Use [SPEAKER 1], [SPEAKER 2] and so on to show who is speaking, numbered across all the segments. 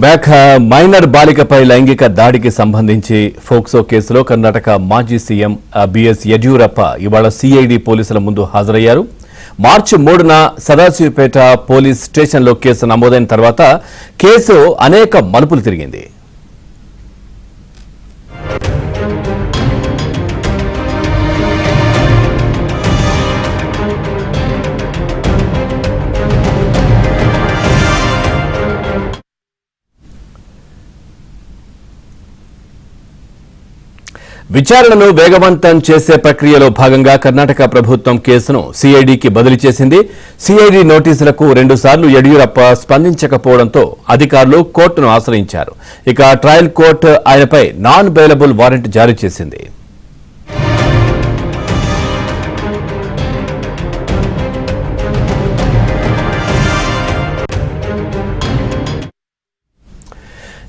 [SPEAKER 1] Back minor బాలికపై లైంగిక దాడికి సంబంధించి ఫోక్సో కేసులో కర్ణాటక మాజీ సీఎం బిఎస్ యడ్యూరప్ప ఇవాళ సిఐడి పోలీసుల ముందు హాజరయ్యారు. మార్చి 3న సదాశివపేట పోలీస్ స్టేషన్లో కేసు నమోదైన తర్వాత కేసు అనేక మలుపులు తిరిగింది. విచారణను వేగవంతం చేసే ప్రక్రియలో భాగంగా కర్ణాటక ప్రభుత్వం కేసును సిఐడికి బదిలీ చేసింది. సిఐడి నోటీసులకు 2 సార్లు యడ్యూరప్ప స్పందించకపోవడంతో అధికారులు కోర్టును ఆశ్రయించారు. ఇక ట్రయల్ కోర్టు ఆయనపై నాన్ బెయిలబుల్ వారెంట్ జారీ చేసింది.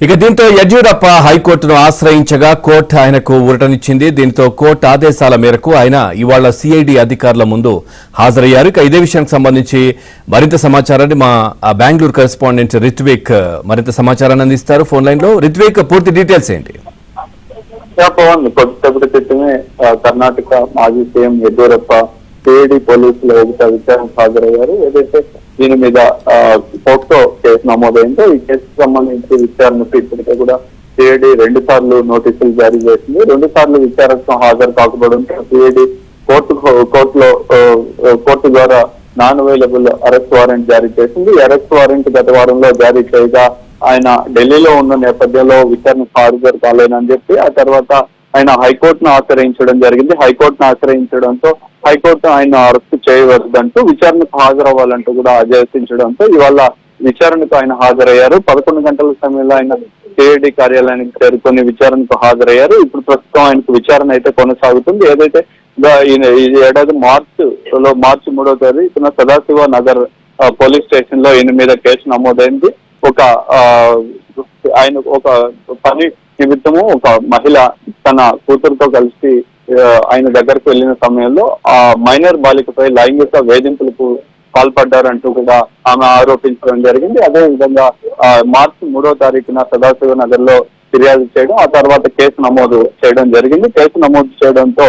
[SPEAKER 1] ఇక దీంతో యడ్యూరప్ప హైకోర్టును ఆశ్రయించగా కోర్టు ఆయనకు ఊరటనిచ్చింది. దీంతో కోర్టు ఆదేశాల మేరకు ఆయన ఇవాళ సిఐడి అధికారుల ముందు హాజరయ్యారు. ఇక ఇదే విషయానికి సంబంధించి మరింత సమాచారాన్ని మా బెంగళూరు కరెస్పాండెంట్ రిత్విక్ మరింత సమాచారాన్ని అందిస్తారు ఫోన్ లైన్ లో. రిత్విక్, పూర్తి డీటెయిల్స్ ఏంటి?
[SPEAKER 2] పవన్, కొద్దిసేపటి క్రితమే కర్ణాటక మాజీ సీఎం యడ్యూరప్ప సిఐడి పోలీసుల విచారణకు హాజరయ్యారు. ఏదైతే దీని మీద పోక్సో కేసు నమోదైందో ఈ కేసుకు సంబంధించి విచారణకు ఇప్పటికే కూడా సిఐడి 2 సార్లు నోటీసులు జారీ చేసింది. 2 సార్లు విచారణకు హాజరు కాకపోవడంతో సిఐడి కోర్టు ద్వారా నాన్ అవైలబుల్ అరెస్ట్ వారెంట్ జారీ చేసింది. అరెస్ట్ వారెంట్ గత వారంలో జారీ చేయగా ఆయన ఢిల్లీలో ఉన్న నేపథ్యంలో విచారణకు హాజరు కాలేనని చెప్పి ఆ తర్వాత ఆయన హైకోర్టును ఆశ్రయించడం జరిగింది. హైకోర్టును ఆశ్రయించడంతో హైకోర్టు ఆయన అరెస్టు చేయవద్దంటూ విచారణకు హాజరవ్వాలంటూ కూడా ఆదేశించడంతో ఇవాళ విచారణకు ఆయన హాజరయ్యారు. 11 గంటల సమయంలో ఆయన సిఐడి కార్యాలయానికి చేరుకొని విచారణకు హాజరయ్యారు. ఇప్పుడు ప్రస్తుతం ఆయనకు విచారణ అయితే కొనసాగుతుంది. ఏదైతే ఈ ఏడాది మార్చి 3వ తేదీన సదాశివ నగర్ పోలీస్ స్టేషన్ లో ఈయన మీద కేసు నమోదైంది. ఆయన ఒక పని నిమిత్తము ఒక మహిళ తన కూతురుతో కలిసి ఆయన దగ్గరకు వెళ్లిన సమయంలో ఆ మైనర్ బాలికపై లైంగిక వేధింపులకు పాల్పడ్డారంటూ కూడా ఆమె ఆరోపించడం జరిగింది. అదే విధంగా మార్చి 3వ తారీఖున సదాశివ నగర్ లో ఫిర్యాదు చేయడం, ఆ తర్వాత కేసు నమోదు చేయడం జరిగింది. కేసు నమోదు చేయడంతో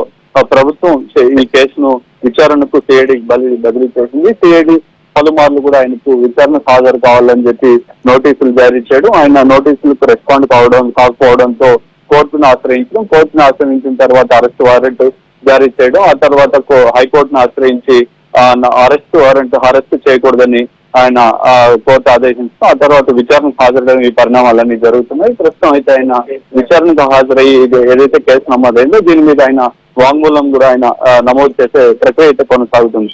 [SPEAKER 2] ప్రభుత్వం ఈ కేసును విచారణకు సిఐడికి బదిలీ చేసింది. సిఐడి పలుమార్లు కూడా ఆయనకు విచారణకు హాజరు కావాలని చెప్పి నోటీసులు జారీ చేయడం, ఆయన నోటీసులకు రెస్పాండ్ కాకపోవడంతో కోర్టును ఆశ్రయించిన తర్వాత అరెస్ట్ వారెంట్ జారీ చేయడం, ఆ తర్వాత హైకోర్టును ఆశ్రయించి అరెస్ట్ చేయకూడదని ఆయన కోర్టు ఆదేశించడం, ఆ తర్వాత విచారణకు హాజరడం, ఈ పరిణామాలన్నీ జరుగుతున్నాయి. ప్రస్తుతం అయితే ఆయన విచారణకు హాజరయ్యి ఏదైతే కేసు నమోదైందో దీని మీద ఆయన వాంగ్మూలం కూడా ఆయన నమోదు చేసే ప్రక్రియ అయితే కొనసాగుతుంది.